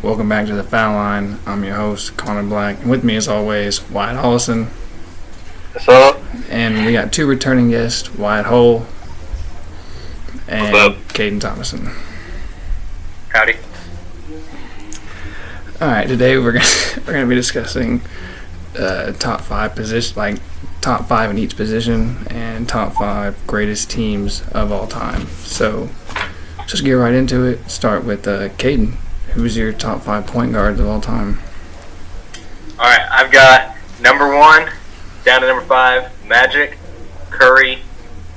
Welcome back to the Foul Line. I'm your host, Connor Black. And with me, as always, Wyatt Hollison. What's up? And we got two returning guests, Wyatt Hull and Caden Thomason. Howdy. Alright, today we're gonna be discussing top five position, like top five in each position, and top five greatest teams of all time. So, just get right into it. Start with Caden. Who's your top five point guards of all time? Alright, I've got number 1 down to number 5, Magic, Curry,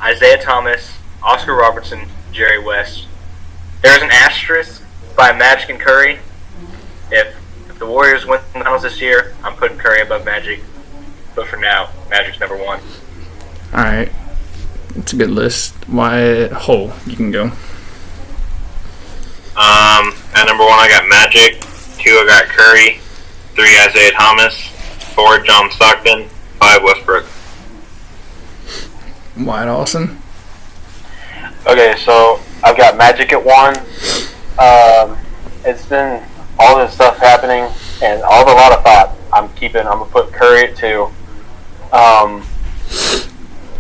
Isaiah Thomas, Oscar Robertson, Jerry West. There's an asterisk by Magic and Curry. If the Warriors win the finals this year, I'm putting Curry above Magic. But for now, Magic's number 1. Alright. It's a good list. Wyatt Hull, you can go. At number 1, I got Magic. 2, I got Curry. 3, Isaiah Thomas. 4, John Stockton. 5, Westbrook. Wyatt Hollison. Okay, so I've got Magic at 1. It's been all this stuff happening, and a lot of thought. I'm gonna put Curry at 2. I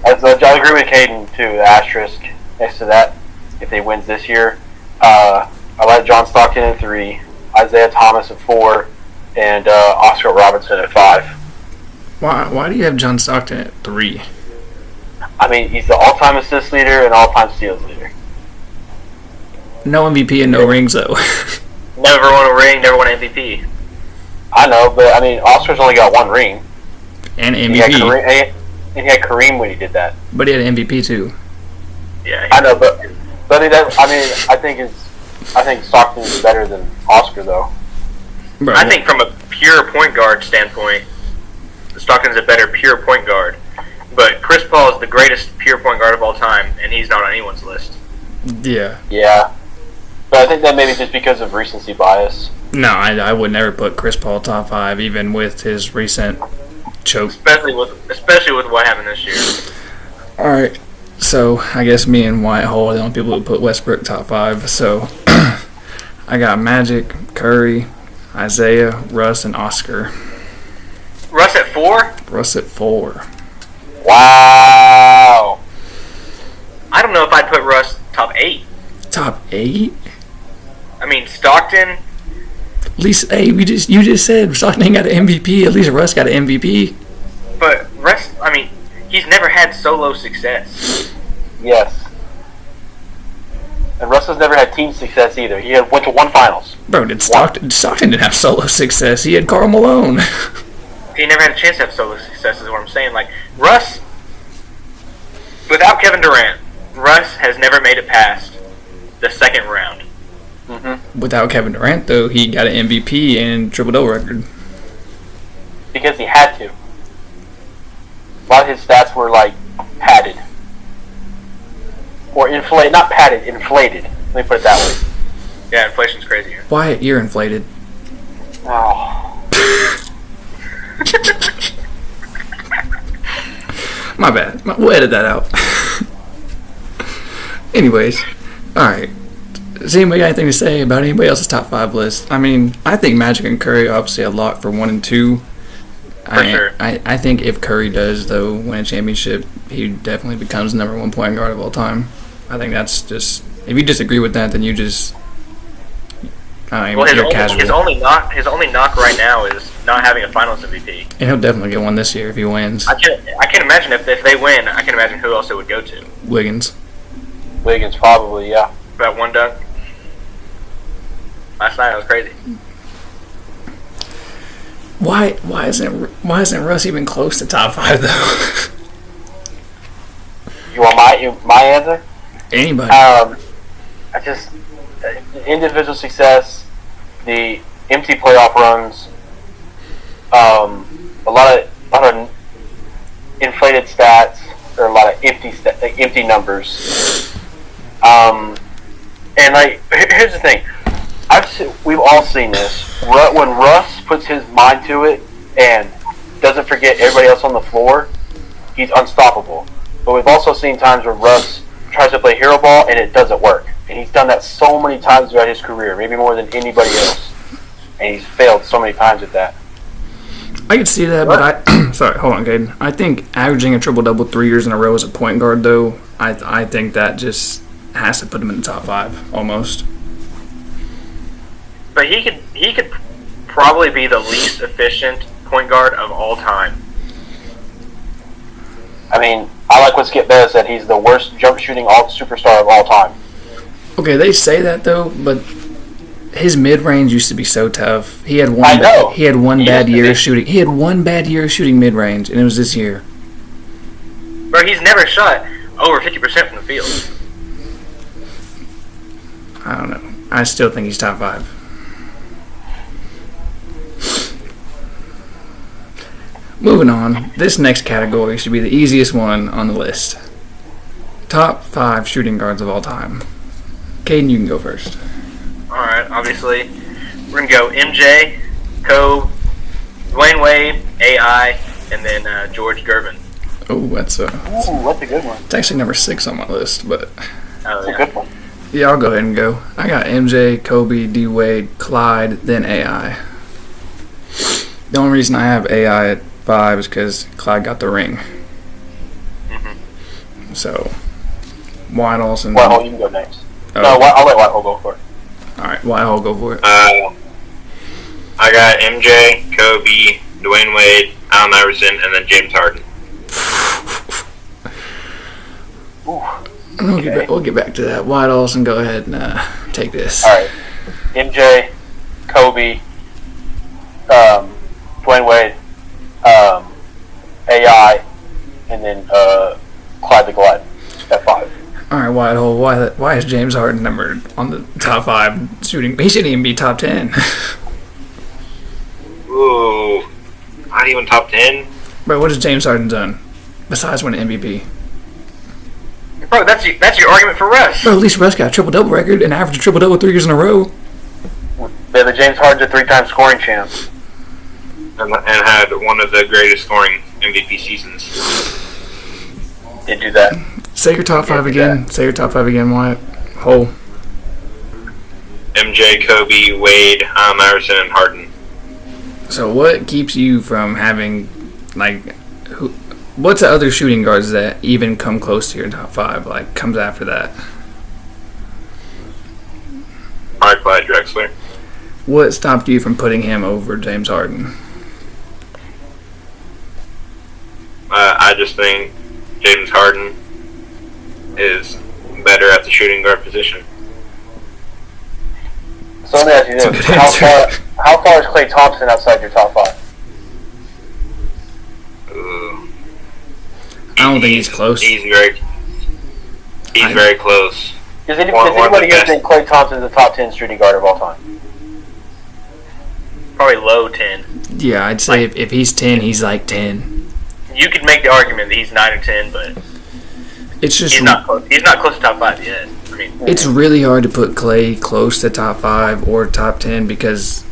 agree with Caden too. The asterisk next to that, if they wins this year. I like John Stockton at 3, Isaiah Thomas at 4, and Oscar Robertson at 5. Why do you have John Stockton at 3? I mean, he's the all-time assist leader and all-time steals leader. No MVP and no rings, though. Never won a ring, never won MVP. I know, but I mean, Oscar's only got 1 ring. And MVP. He had Kareem when he did that. But he had MVP too. Yeah, I know, but I think Stockton's better than Oscar, though. Bro, I think from a pure point guard standpoint, Stockton's a better pure point guard. But Chris Paul is the greatest pure point guard of all time, and he's not on anyone's list. Yeah. Yeah. But I think that maybe just because of recency bias. No, I would never put Chris Paul top 5, even with his recent choke. Especially with what happened this year. All right. So I guess me and Wyatt Hull are the only people who put Westbrook top 5. So I got Magic, Curry, Isaiah, Russ, and Oscar. Russ at 4? Russ at 4. Wow. I don't know if I'd put Russ top 8. Top 8? I mean, Stockton. At least, hey, you just said Stockton ain't got an MVP. At least Russ got an MVP. But Russ, I mean, he's never had solo success. Yes. And Russ has never had team success either. He went to 1 finals. Bro, Stockton didn't have solo success. He had Karl Malone. He never had a chance to have solo success, is what I'm saying. Like, Russ, without Kevin Durant, Russ has never made it past the second round. Mm-hmm. Without Kevin Durant, though, he got an MVP and triple-double record. Because he had to. A lot of his stats were, like, padded. Or inflated. Not padded, inflated. Let me put it that way. Yeah, inflation's crazy here. Wyatt, you're inflated. Oh. My bad. We'll edit that out. Anyways, alright. Does anybody got anything to say about anybody else's top 5 list? I mean, I think Magic and Curry are obviously a lock for 1 and 2. Sure. I think if Curry does, though, win a championship, he definitely becomes the number 1 point guard of all time. I think that's just... If you disagree with that, then you just... Well, his only knock right now is not having a Finals MVP. And he'll definitely get one this year if he wins. I can imagine if they win, I can imagine who else it would go to. Wiggins probably, yeah. That one dunk last night, it was crazy. Why isn't Russ even close to top 5 though? You want my answer? Anybody? I just individual success, the empty playoff runs, a lot of inflated stats, or a lot of empty numbers. And like, here's the thing. We've all seen this. When Russ puts his mind to it and doesn't forget everybody else on the floor, he's unstoppable. But we've also seen times where Russ tries to play hero ball and it doesn't work. And he's done that so many times throughout his career, maybe more than anybody else. and he's failed so many times at that. I could see that, but sorry, hold on, Caden. I think averaging a triple-double 3 years in a row as a point guard, though, I think that just has to put him in the top 5, almost. But he could probably be the least efficient point guard of all time. I mean, I like what Skip Bayless said. He's the worst jump shooting superstar of all time. Okay, they say that though, but his mid range used to be so tough. He had one. I know. He had one He bad used to year be. shooting. He had one bad year shooting mid range, and it was this year. Bro, he's never shot over 50% from the field. I don't know. I still think he's top 5. Moving on, this next category should be the easiest one on the list. Top 5 shooting guards of all time. Caden, you can go first. Alright, obviously, we're going to go MJ, Kobe, Dwayne Wade, AI, and then George Gervin. Oh, that's Ooh, that's a good one. it's actually number 6 on my list, but Oh, That's a yeah. good one. yeah, I'll go ahead and go. I got MJ, Kobe, D Wade, Clyde, then AI. The only reason I have AI at 5 is because Clyde got the ring. So, Wyatt Olsen. Whitehall, you can go next. Oh. No, I'll let Whitehall go for it. Alright, Wyatt, go for it. I got MJ, Kobe, Dwayne Wade, Allen Iverson, and then James Harden. Ooh. We'll get back to that. Wyatt Olsen, go ahead and take this. All right. MJ, Kobe, Dwayne Wade, AI, and then Clyde the Glide at 5. Alright, Wyatt Hole, why is James Harden numbered on the top 5 shooting? He shouldn't even be top 10. Ooh, not even top 10. But what has James Harden done besides winning MVP? Bro, that's your argument for Russ. Bro, at least Russ got a triple-double record and averaged a triple-double 3 years in a row. The James Harden's a 3-time scoring champ. And had one of the greatest scoring MVP seasons. Did do that. Say your top 5 again. Say your top 5 again, Wyatt. Hole. MJ, Kobe, Wade, Allen Iverson, and Harden. So what keeps you from having, what's the other shooting guards that even come close to your top 5, comes after that? Probably Clyde Drexler. What stopped you from putting him over James Harden? I just think James Harden is better at the shooting guard position. So let me ask you That's a this: good answer. how far is Klay Thompson outside your top 5? Ooh. I don't think he's close. He's very close. Does One of anybody the here best. think Klay Thompson's the top 10 shooting guard of all time? Probably low 10. Yeah, I'd say if he's 10, he's like 10. You could make the argument that he's 9 or 10, but It's just he's not close. He's not close to top 5 yet. I mean, it's really hard to put Clay close to top 5 or top 10 because,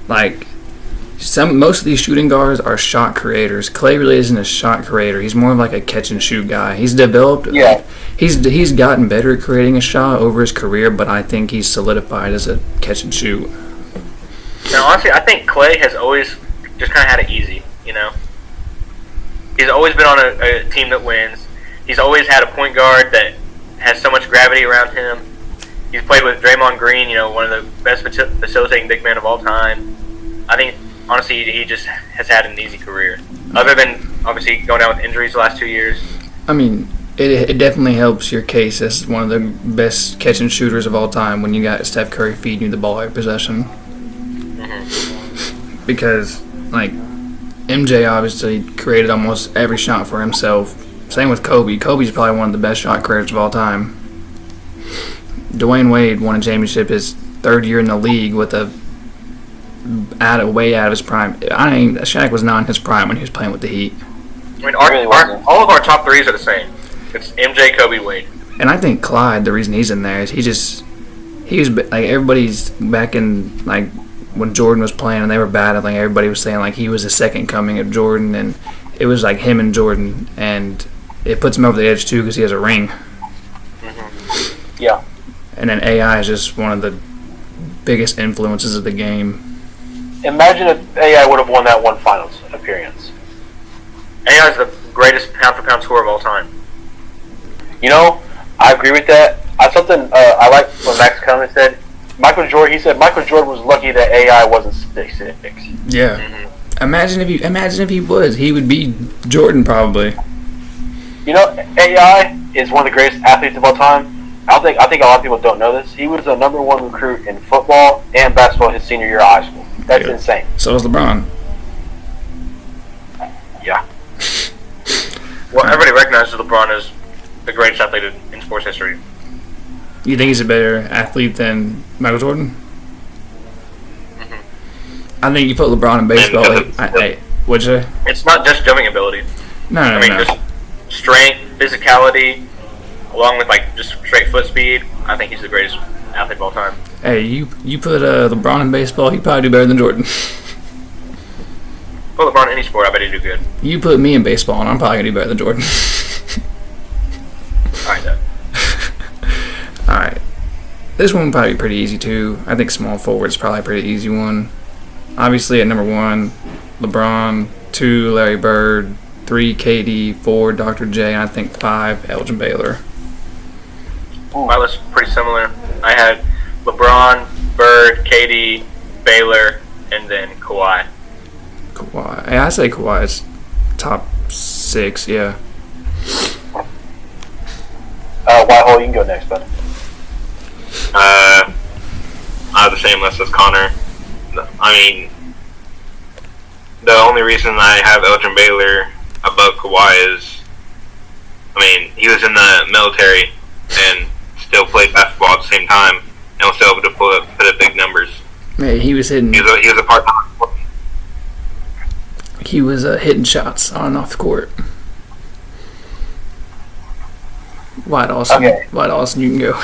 most of these shooting guards are shot creators. Clay really isn't a shot creator. He's more of like a catch and shoot guy. He's developed. Yeah. He's gotten better at creating a shot over his career, but I think he's solidified as a catch and shoot. now, honestly, I think Clay has always just kind of had it easy, you know? He's always been on a team that wins. He's always had a point guard that has so much gravity around him. He's played with Draymond Green, one of the best facilitating big men of all time. I think, honestly, he just has had an easy career. Other than, obviously, going down with injuries the last 2 years. I mean, it definitely helps your case as one of the best catch and shooters of all time when you got Steph Curry feeding you the ball every possession. Because, MJ obviously created almost every shot for himself. Same with Kobe. Kobe's probably one of the best shot creators of all time. Dwayne Wade won a championship his 3rd year in the league with way out of his prime. Shaq was not in his prime when he was playing with the Heat. I mean, Really wasn't. all of our top 3s are the same. It's MJ, Kobe, Wade. And I think Clyde, the reason he's in there is he was everybody's back in when Jordan was playing and they were bad. I think everybody was saying he was the second coming of Jordan, and it was him and Jordan, and it puts him over the edge too because he has a ring. Yeah. And then AI is just one of the biggest influences of the game. Imagine if AI would have won that one finals appearance. AI is the greatest pound-for-pound scorer of all time. You know, I agree with that. I like what Max Cummins said. He said Michael Jordan was lucky that AI wasn't 6'6". Yeah. Mm-hmm. Imagine if he was. He would be Jordan probably. You know, AI is one of the greatest athletes of all time. I think a lot of people don't know this. He was the number 1 recruit in football and basketball his senior year of high school. That's insane. So is LeBron. Yeah. Well, everybody recognizes LeBron as the greatest athlete in sports history. You think he's a better athlete than Michael Jordan? Mm-hmm. I think you put LeBron in baseball. What'd you say? It's not just jumping ability. No. Just strength, physicality, along with just straight foot speed. I think he's the greatest athlete of all time. Hey, you put LeBron in baseball, he'd probably do better than Jordan. Put LeBron in any sport, I bet he'd do good. You put me in baseball, and I'm probably gonna do better than Jordan. All right, then. All right, this one will probably be pretty easy too. I think small forward is probably a pretty easy one. Obviously, at number 1, LeBron. 2, Larry Bird. 3, KD. 4, Dr. J. And I think 5, Elgin Baylor. My list is pretty similar. I had LeBron, Bird, KD, Baylor, and then Kawhi. Kawhi. Yeah, I say Kawhi is top 6. Yeah. Whitehall, you can go next, bud. I have the same list as Connor. I mean, the only reason I have Elgin Baylor above Kawhi is, he was in the military and still played basketball at the same time and was still able to put up big numbers. Yeah, he was hitting. He was a part-time. He was hitting shots on and off the court. Wyatt Austin. Okay. Wyatt Austin, you can go.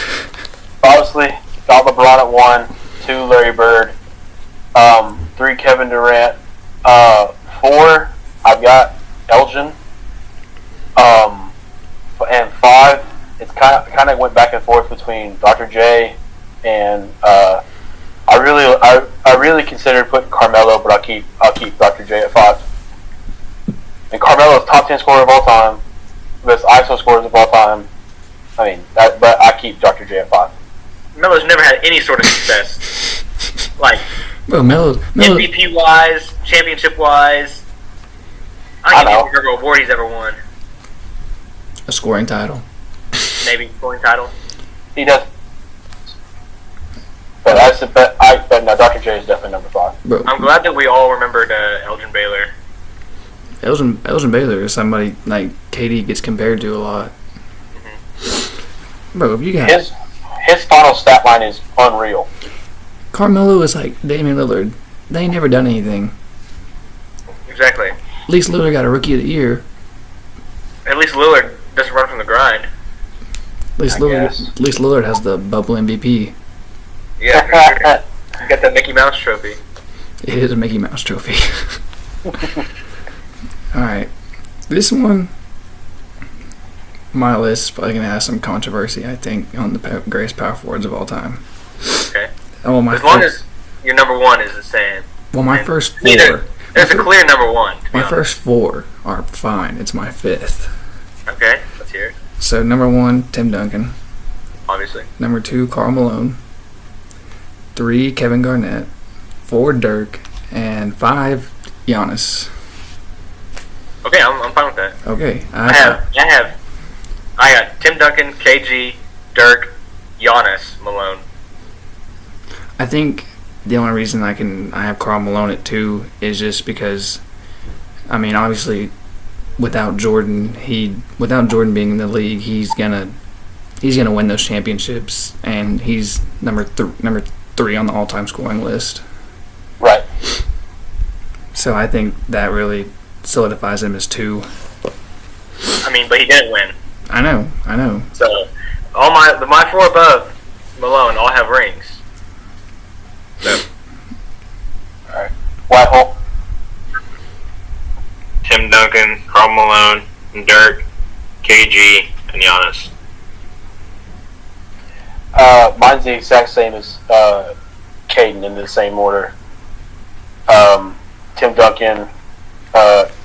Obviously, got LeBron at 1, 2, Larry Bird, 3, Kevin Durant, 4, I've got Elgin, and 5, it's kind of went back and forth between Dr. J and I really considered putting Carmelo, but I'll keep Dr. J at 5. And Carmelo's top 10 scorer of all time, best ISO scorers of all time. But I keep Dr. J at 5. Melo's never had any sort of success. Well, Melo. MVP wise, championship wise. I can't even remember a award he's ever won. A scoring title. Maybe scoring title. He does. But no, Dr. J is definitely number 5. Bro, I'm glad that we all remembered Elgin Baylor. Elgin Baylor is somebody KD gets compared to a lot. Mm-hmm. Bro, if you got his final stat line is unreal. Carmelo is like Damian Lillard. They ain't never done anything. Exactly. At least Lillard got a Rookie of the Year. At least Lillard doesn't run from the grind. At least Lillard has the bubble MVP. Yeah, for sure. You got that Mickey Mouse trophy. It is a Mickey Mouse trophy. Alright. This one, my list is probably going to have some controversy, I think, on the greatest power forwards of all time. Okay. Oh, as long as your number 1 is the same. Well, my first 4. There's a clear number 1. My first 4 are fine. It's my 5th. Okay, let's hear it. So, number 1, Tim Duncan. Obviously. Number 2, Karl Malone. 3, Kevin Garnett. 4, Dirk. And 5, Giannis. Okay, I'm fine with that. Okay. I got Tim Duncan, KG, Dirk, Giannis, Malone. I think the only reason I have Karl Malone at 2 is just because, obviously, without Jordan being in the league, he's gonna win those championships, and he's number 3 on the all-time scoring list. Right. So I think that really solidifies him as 2. But he didn't win. I know. So all my 4 above Malone all have rings. So. All right. Whitehall. Tim Duncan, Karl Malone, Dirk, KG, and Giannis. Mine's the exact same as Caden in the same order. Tim Duncan,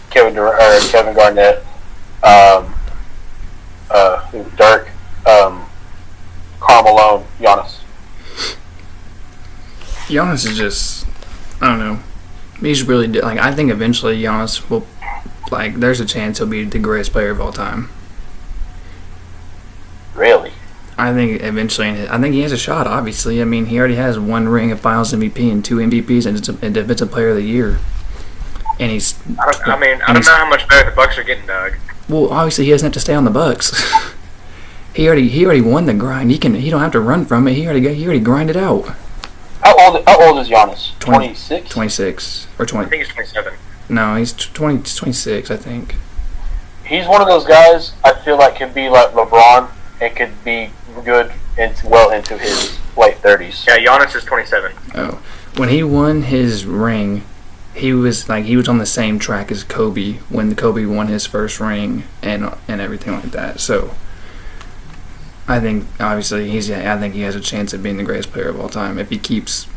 Kevin Garnett, Dirk, Karl Malone, Giannis. Giannis is just, I don't know. He's really like. I think eventually Giannis will, like. There's a chance he'll be the greatest player of all time. Really? I think eventually. I think he has a shot. Obviously, I mean, he already has 1 ring of Finals MVP and 2 MVPs and Defensive Player of the Year. And he's. I don't know how much better the Bucks are getting, Doug. Well, obviously he doesn't have to stay on the Bucks. he already won the grind. He don't have to run from it. He already grinded out. How old is Giannis? 26? 26 or 20. I think he's 27. No, he's 26, I think. He's one of those guys I feel like could be like LeBron and could be good well into his late 30s. Yeah, Giannis is 27. Oh, when he won his ring, he was on the same track as Kobe when Kobe won his first ring and everything like that. So I think obviously I think he has a chance of being the greatest player of all time if he keeps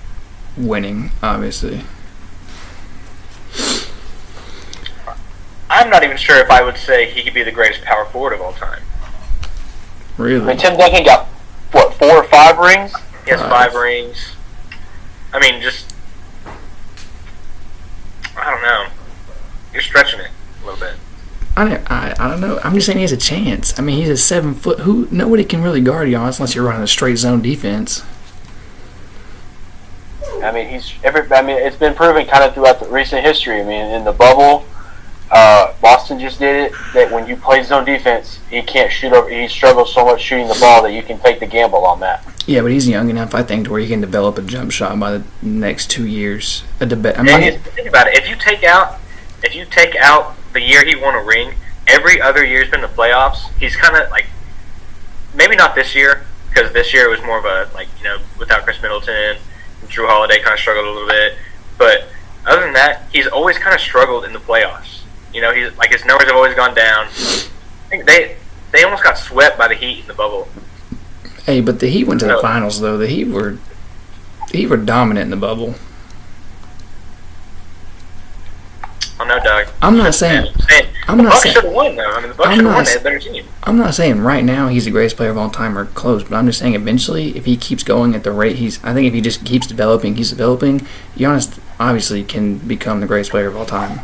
winning. Obviously, I'm not even sure if I would say he could be the greatest power forward of all time. really. I mean, Tim Duncan got, 4 or 5 rings? He has 5 rings. I mean, I don't know. You're stretching it a little bit. I don't know. I'm just saying he has a chance. I mean, he's a 7 foot. Nobody can really guard Giannis unless you're running a straight zone defense. I mean, it's been proven kind of throughout the recent history. I mean, in the bubble, Boston just did it. That when you play zone defense, he can't shoot over. He struggles so much shooting the ball that you can take the gamble on that. Yeah, but he's young enough, I think, to where he can develop a jump shot by the next 2 years. Think about it. If you take out the year he won a ring, every other year's been the playoffs. He's kind of like, maybe not this year, because this year it was more of a, like, you know, without Chris Middleton, Drew Holiday kind of struggled a little bit. But other than that, he's always kind of struggled in the playoffs. You know, he's like, his numbers have always gone down. I think they almost got swept by the Heat in the bubble. Hey, but the Heat went to the finals, though. The Heat were dominant in the bubble. Oh no, Doug. I'm not saying. The Bucks should have won, though. I mean, the Bucks should have won. They had a better team. I'm not saying right now he's the greatest player of all time or close, but I'm just saying eventually, if he keeps going at the rate I think if he just keeps developing, Giannis obviously can become the greatest player of all time.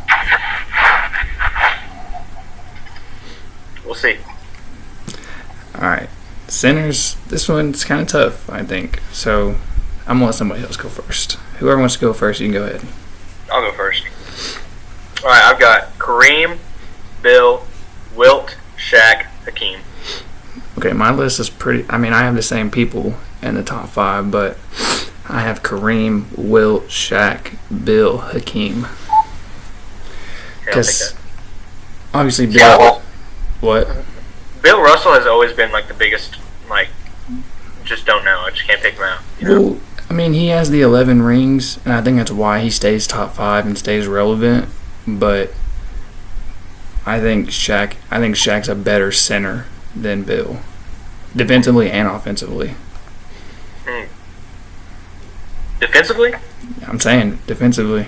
We'll see. All right. Centers, this one's kind of tough, I think. So I'm going to let somebody else go first. Whoever wants to go first, you can go ahead. I'll go first. All right, I've got Kareem, Bill, Wilt, Shaq, Hakeem. Okay, my list is pretty. I mean, I have the same people in the top 5, but I have Kareem, Wilt, Shaq, Bill, Hakeem. Because obviously Bill. Yeah, what? Bill Russell has always been like the biggest. Like, just don't know. I just can't pick him out. You know? Well, I mean, he has the 11 rings, and I think that's why he stays top 5 and stays relevant. But I think Shaq's a better center than Bill, defensively and offensively. Defensively? I'm saying defensively.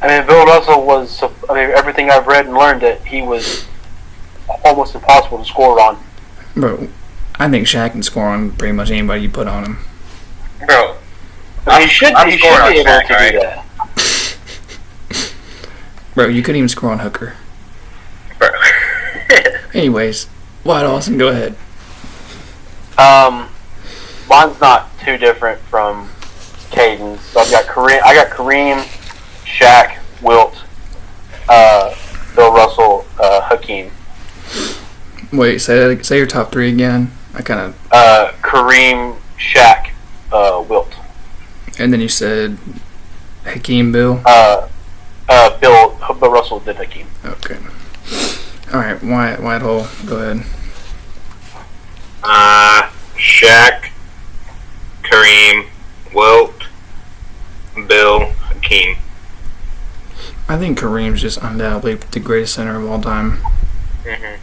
I mean, Bill Russell was. I mean, everything I've read and learned that he was almost impossible to score on. Bro, I think Shaq can score on pretty much anybody you put on him. Bro, he should be able to do that. Bro, you couldn't even score on Hooker. Bro. Anyways, Wyatt Austin, go ahead. Mine's not too different from Caden's. So I got Kareem, Shaq, Wilt, Bill Russell, Hakeem. Wait, say your top 3 again. I kind of. Kareem, Shaq, Wilt. And then you said Hakeem, Bill. Bill Russell did Hakeem. Okay. All right, Wyatt Hole, go ahead. Shaq, Kareem, Wilt, Bill, Hakeem. I think Kareem's just undoubtedly the greatest center of all time. Mm-hmm.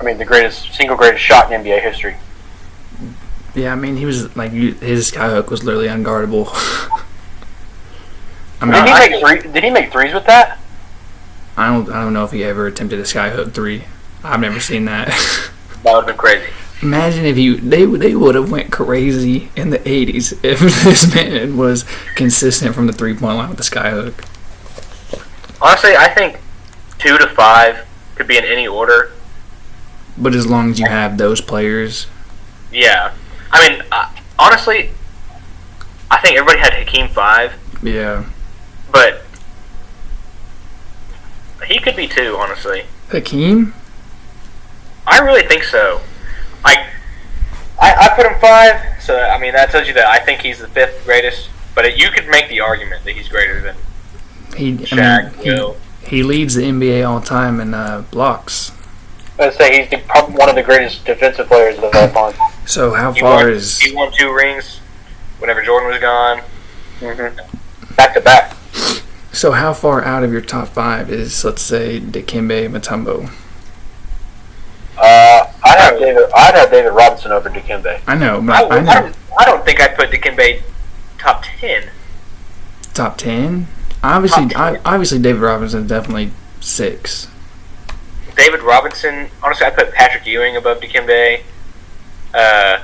I mean, the single greatest shot in NBA history. Yeah, I mean, he was like his skyhook was literally unguardable. I mean, Did he make threes with that? I don't know if he ever attempted a skyhook three. I've never seen that. That would have been crazy. Imagine if they would have went crazy in the 80s if this man was consistent from the 3-point line with the skyhook. Honestly, I think 2 to 5 could be in any order. But as long as you have those players. Yeah. I mean, honestly, I think everybody had Hakeem 5. Yeah. But he could be 2, honestly. Hakeem? I really think so. Like, I put him 5, so I mean that tells you that I think he's the 5th greatest. But you could make the argument that he's greater than Shaq. He leads the NBA all time in blocks. I'd say he's probably one of the greatest defensive players of all time. So how far is he won 2 rings whenever Jordan was gone? Mm-hmm. Back to back. So how far out of your top 5 is, let's say, Dikembe Mutombo? I'd have David Robinson over Dikembe. I know, but I know. I don't think I'd put Dikembe top 10. Top 10? Obviously, Top 10. obviously, David Robinson is definitely 6. David Robinson, honestly, I'd put Patrick Ewing above Dikembe. I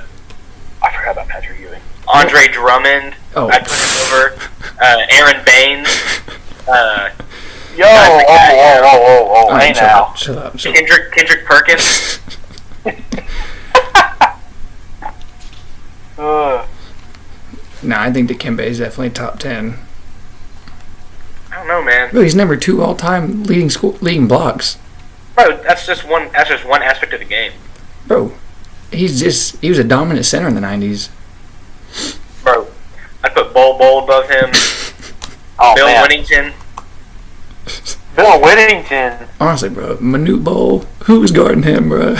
forgot about Patrick Ewing. Andre Drummond, Oh. I'd put him over. Aaron Baines. Hey now. Shut up. Kendrick Perkins. No, I think Dikembe is definitely top 10. I don't know, man. Bro, he's number 2 all time leading blocks. Bro, that's just one aspect of the game. Bro, he was a dominant center in the 90s. Bro, I'd put Bol above him. Bill Whittington. Bill Whittington. Honestly, bro, Manute Bol, who's guarding him, bro?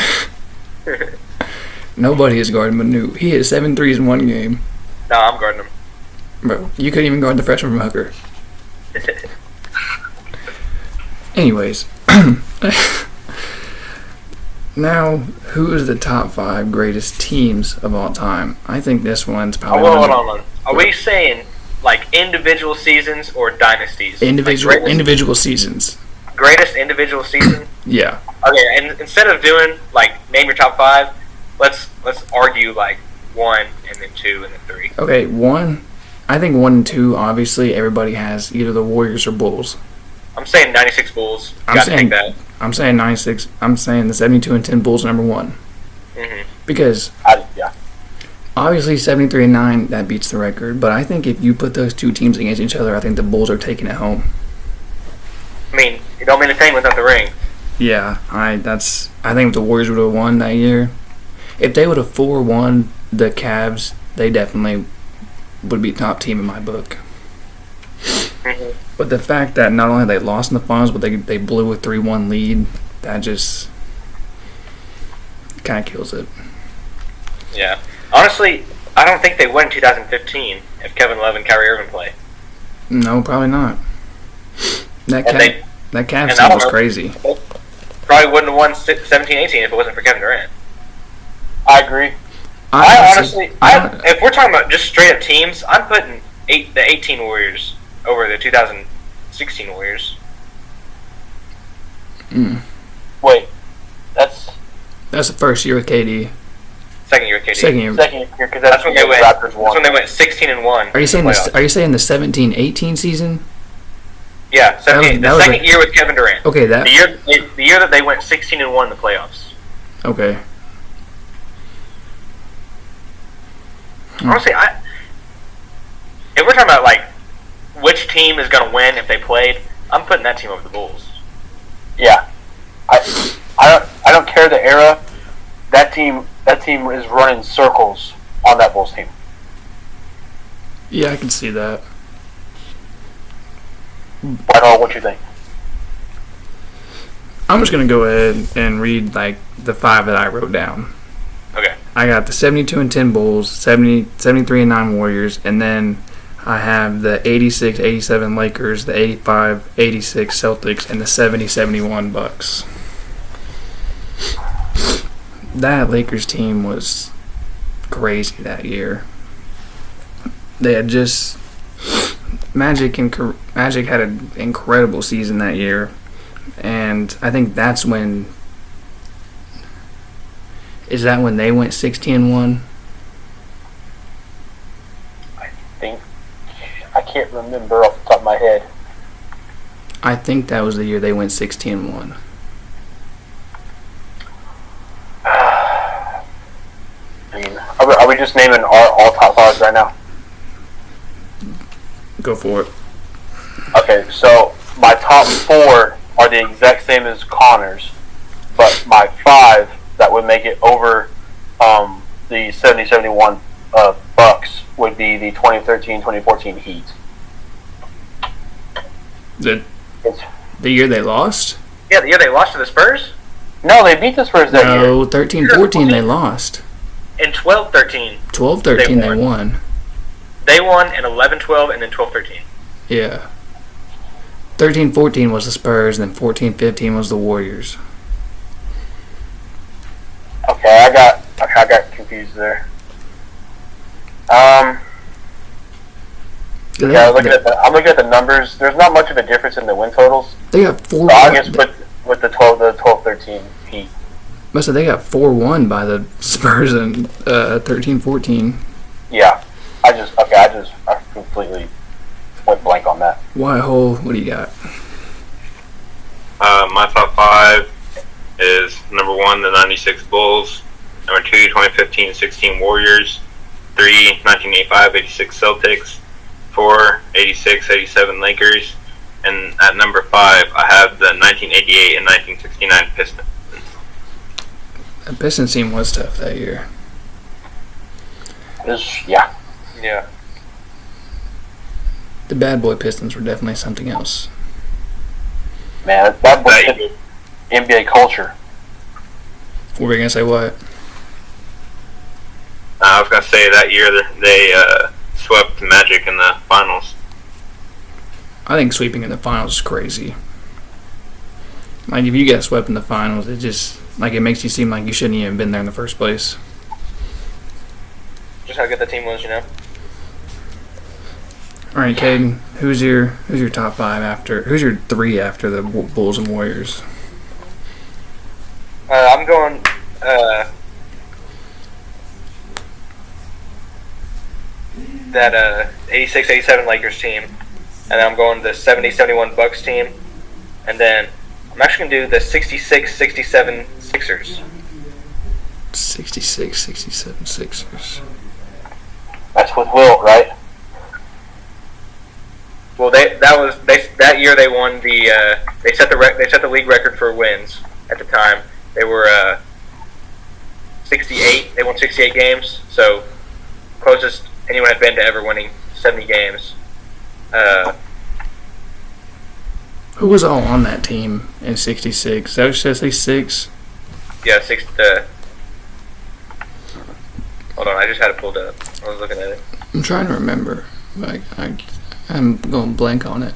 Nobody is guarding Manute. He hit 7 threes in one game. No, I'm guarding him. Bro, you couldn't even guard the freshman from Hooker. Anyways. Now, who is the top 5 greatest teams of all time? I think this one's probably... Hold on. Are we saying, like, individual seasons or dynasties? Individual seasons. Greatest individual season? Yeah. Okay, and instead of doing, like, name your top 5, let's argue, like, 1 and then 2 and then 3. Okay, 1. I think 1 and 2, obviously, everybody has either the Warriors or Bulls. I'm saying 96 Bulls. I'm saying 96. I'm saying the 72 and 10 Bulls are number 1. Mm-hmm. Because obviously 73 and 9, that beats the record. But I think if you put those two teams against each other, I think the Bulls are taking it home. I mean, it don't mean a thing without the ring. Yeah, I think if the Warriors would have won that year, if they would have 4-1 the Cavs, they definitely would be top team in my book. Mm-hmm. But the fact that not only they lost in the finals, but they blew a 3-1 lead, that just kind of kills it. Yeah. Honestly, I don't think they win 2015 if Kevin Love and Kyrie Irving play. No, probably not. That Cavs team was crazy. Probably wouldn't have won 17-18 if it wasn't for Kevin Durant. I agree. If we're talking about just straight up teams, I'm putting the 18 Warriors over the 2016 Warriors. Wait, that's the first year with KD. Second year with KD. Second year, because that's when they went. That's when they went 16-1. Are you saying the 17-18 season? Yeah, 17. The second year with Kevin Durant. Okay, the year that they went 16-1 in the playoffs. Okay. Honestly, if we're talking about like which team is going to win if they played, I'm putting that team over the Bulls. Yeah, I don't care the era. That team is running circles on that Bulls team. Yeah, I can see that. What you think? I'm just gonna go ahead and read like the 5 that I wrote down. Okay. I got the 72 and 10 Bulls, 73 and 9 Warriors, and then I have the 86-87 Lakers, the 85-86 Celtics, and the 70-71 Bucks. That Lakers team was crazy that year. They had just Magic had an incredible season that year, and I think that's when. Is that when they went 16-1? I can't remember off the top of my head. I think that was the year they went 16-1. I mean, are we just naming all top 5s right now? Go for it. Okay, so my top 4 are the exact same as Connor's, but my 5 that would make it over the 70-71 Bucks would be the 2013-2014 Heat. The year they lost? Yeah, the year they lost to the Spurs? No, they beat the Spurs that year. No, 13-14 they lost. In 12-13. 12-13 they won. They won in 11-12 and then 12-13. Yeah. 13-14 was the Spurs, and then 14-15 was the Warriors. Okay, I got confused there. Yeah, I'm looking at the numbers. There's not much of a difference in the win totals. They got 4-1. I guess with the 12-13 Heat. So they got 4-1 by the Spurs in 13-14. Yeah, I completely went blank on that. Why, Hole? What do you got? My top 5 is number 1, the 96 Bulls. Number 2, 2015-16 Warriors. 3, 1985-86 Celtics. 4, 86-87 Lakers. And at number 5, I have the 1988 and 1969 Pistons. The Pistons team was tough that year. Yeah. The bad boy Pistons were definitely something else. Man, that was NBA culture. What were you going to say, what? I was going to say that year they swept Magic in the finals. I think sweeping in the finals is crazy. Like, if you get swept in the finals, it just, like, it makes you seem like you shouldn't even been there in the first place. Just how good the team was, you know? All right, Caden, who's your top 5 after? Who's your 3 after the Bulls and Warriors? I'm going. That 86-87 Lakers team, and then I'm going the 70-71 Bucks team, and then I'm actually going to do the 66-67 Sixers. 66-67 Sixers. That's with Wilt, right? Well, that year they won the they set the league record for wins at the time. They were 68. They won 68 games, so closest anyone had been to ever winning 70 games. Who was all on that team in '66? Is that what you said, 6? Yeah, hold on, I just had it pulled up. I was looking at it. I'm trying to remember. Like, I'm going blank on it.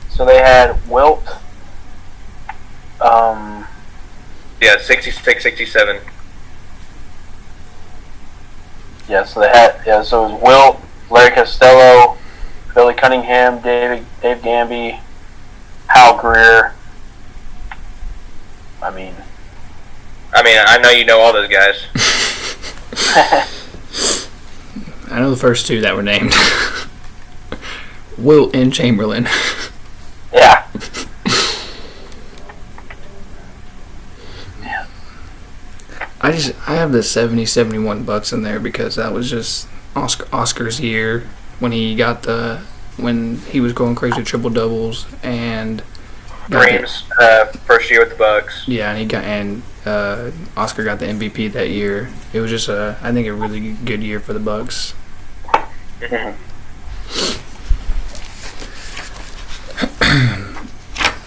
So they had Wilt. Yeah, 66-67. Yeah, so they had. Yeah, so it was Wilt, Larry Costello, Billy Cunningham, Dave Gamby, Hal Greer. I know you know all those guys. I know the first 2 that were named. Wilt and Chamberlain. Yeah. I have the 70-71 Bucks in there because that was just Oscar's year when he was going crazy triple doubles and Dreams first year with the Bucks. Yeah, and Oscar got the MVP that year. It was just I think a really good year for the Bucks.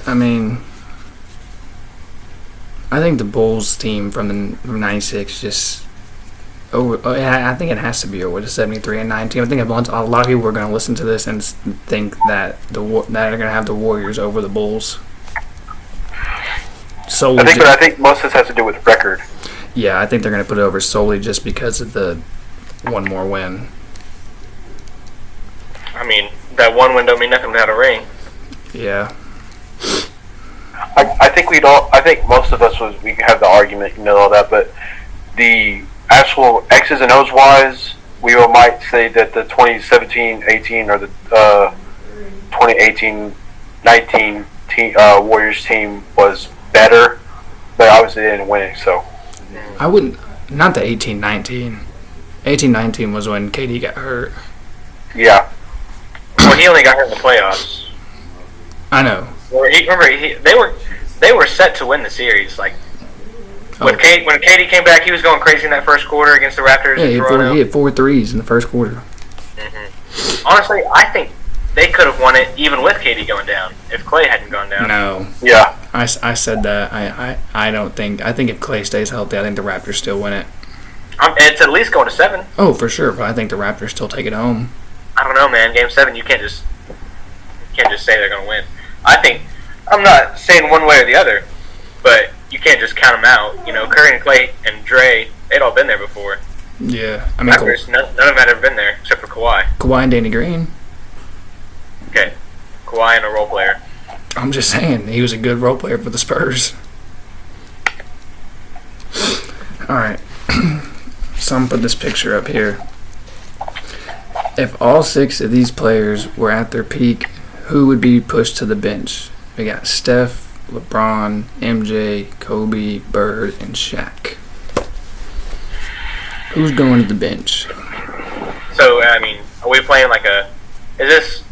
I mean, I think the Bulls team from '96 just I think it has to be over the 73 and 19. I think a lot of people are going to listen to this and think that they're going to have the Warriors over the Bulls. I think most of this has to do with record. Yeah, I think they're going to put it over solely just because of the one more win. I mean, that one win don't mean nothing without a ring. Yeah. I think I think most of us we have the argument, all that, but the actual X's and O's wise, we might say that the 2017-18 or the 2018-19 Warriors team was better, but obviously they didn't win it. So I wouldn't. Not the 18-19. 18-19 was when KD got hurt. Yeah. Well, he only got hurt in the playoffs. I know. They were set to win the series. Like when KD came back, he was going crazy in that first quarter against the Raptors. Yeah, he hit 4 threes in the first quarter. Mm-hmm. Honestly, I think they could have won it even with KD going down if Klay hadn't gone down. No. Yeah. I said that. I don't think. I think if Klay stays healthy, I think the Raptors still win it. It's at least going to 7. Oh, for sure. But I think the Raptors still take it home. I don't know, man. Game 7, you can't just say they're going to win. I'm not saying one way or the other, but you can't just count them out. Curry and Klay and Dre, they'd all been there before. Yeah, I mean, Raptors, none of them had ever been there except for Kawhi. Kawhi and Danny Green. Okay, Kawhi and a role player. I'm just saying, he was a good role player for the Spurs. All right, so I'm gonna put this picture up here. If all 6 of these players were at their peak, who would be pushed to the bench? We got Steph, LeBron, MJ, Kobe, Bird, and Shaq. Who's going to the bench? So, I mean, are we playing is this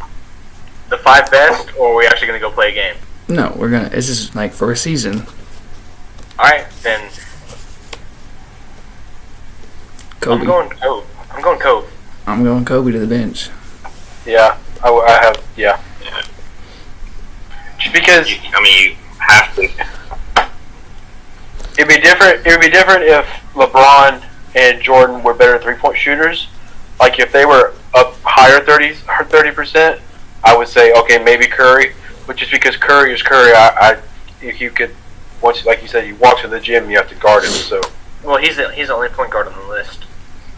the 5 best, or are we actually going to go play a game? No, this is like for a season. Alright, then. Kobe. I'm going Kobe. I'm going Kobe to the bench. Yeah. I have. Yeah. Just because. You have to. It'd be different. It would be different if LeBron and Jordan were better 3-point shooters. Like if they were up higher 30%, I would say okay, maybe Curry. But just because Curry is Curry, if you could, once like you said, you walk to the gym, you have to guard him. So. Well, he's the only point guard on the list.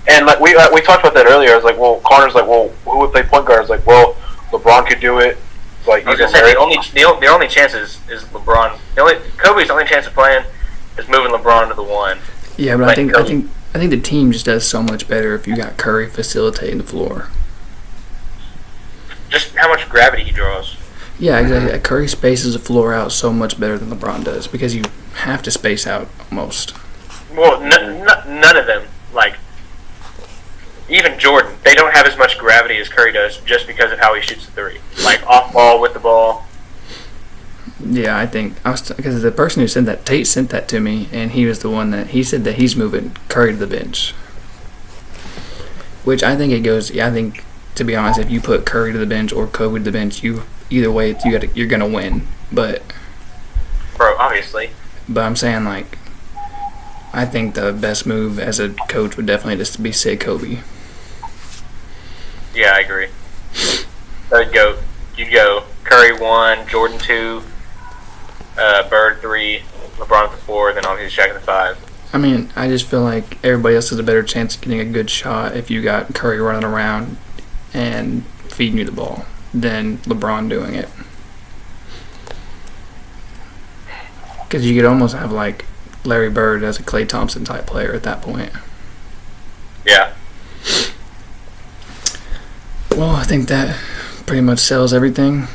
And like we talked about that earlier. I was like, well, Connor's like, well, who would play point guard? I was like, well, LeBron could do it. Like I was gonna say the only chance is LeBron. Kobe's only chance of playing is moving LeBron to the 1. Yeah, but I think the team just does so much better if you got Curry facilitating the floor. Just how much gravity he draws. Yeah, exactly. Curry spaces the floor out so much better than LeBron does because you have to space out almost. Well, none of them, even Jordan, they don't have as much gravity as Curry does just because of how he shoots the 3. Like off ball, with the ball. Yeah, I think because the person who sent that, Tate sent that to me, and he was the one that he said that he's moving Curry to the bench. Which I think it goes. Yeah, I think to be honest, if you put Curry to the bench or Kobe to the bench, either way you're gonna win. But bro, obviously. But I'm saying I think the best move as a coach would definitely just be say Kobe. Yeah, I agree. You'd go Curry 1, Jordan 2, Bird 3, LeBron 4, then obviously Shaq at the 5. I mean, I just feel like everybody else has a better chance of getting a good shot if you got Curry running around and feeding you the ball than LeBron doing it. Because you could almost have Larry Bird as a Klay Thompson type player at that point. Yeah. Well, I think that pretty much sells everything.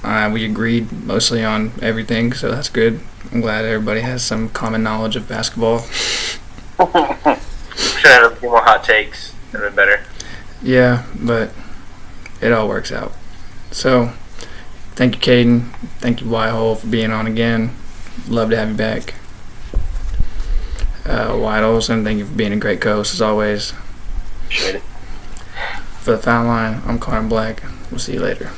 We agreed mostly on everything, so that's good. I'm glad everybody has some common knowledge of basketball. Should have a few more hot takes. That would have been better. Yeah, but it all works out. So, thank you, Caden. Thank you, Wyatt, for being on again. Love to have you back. Wyatt Olsen, thank you for being a great co-host as always. Appreciate it. For the Foul Line, I'm Connor Black. We'll see you later.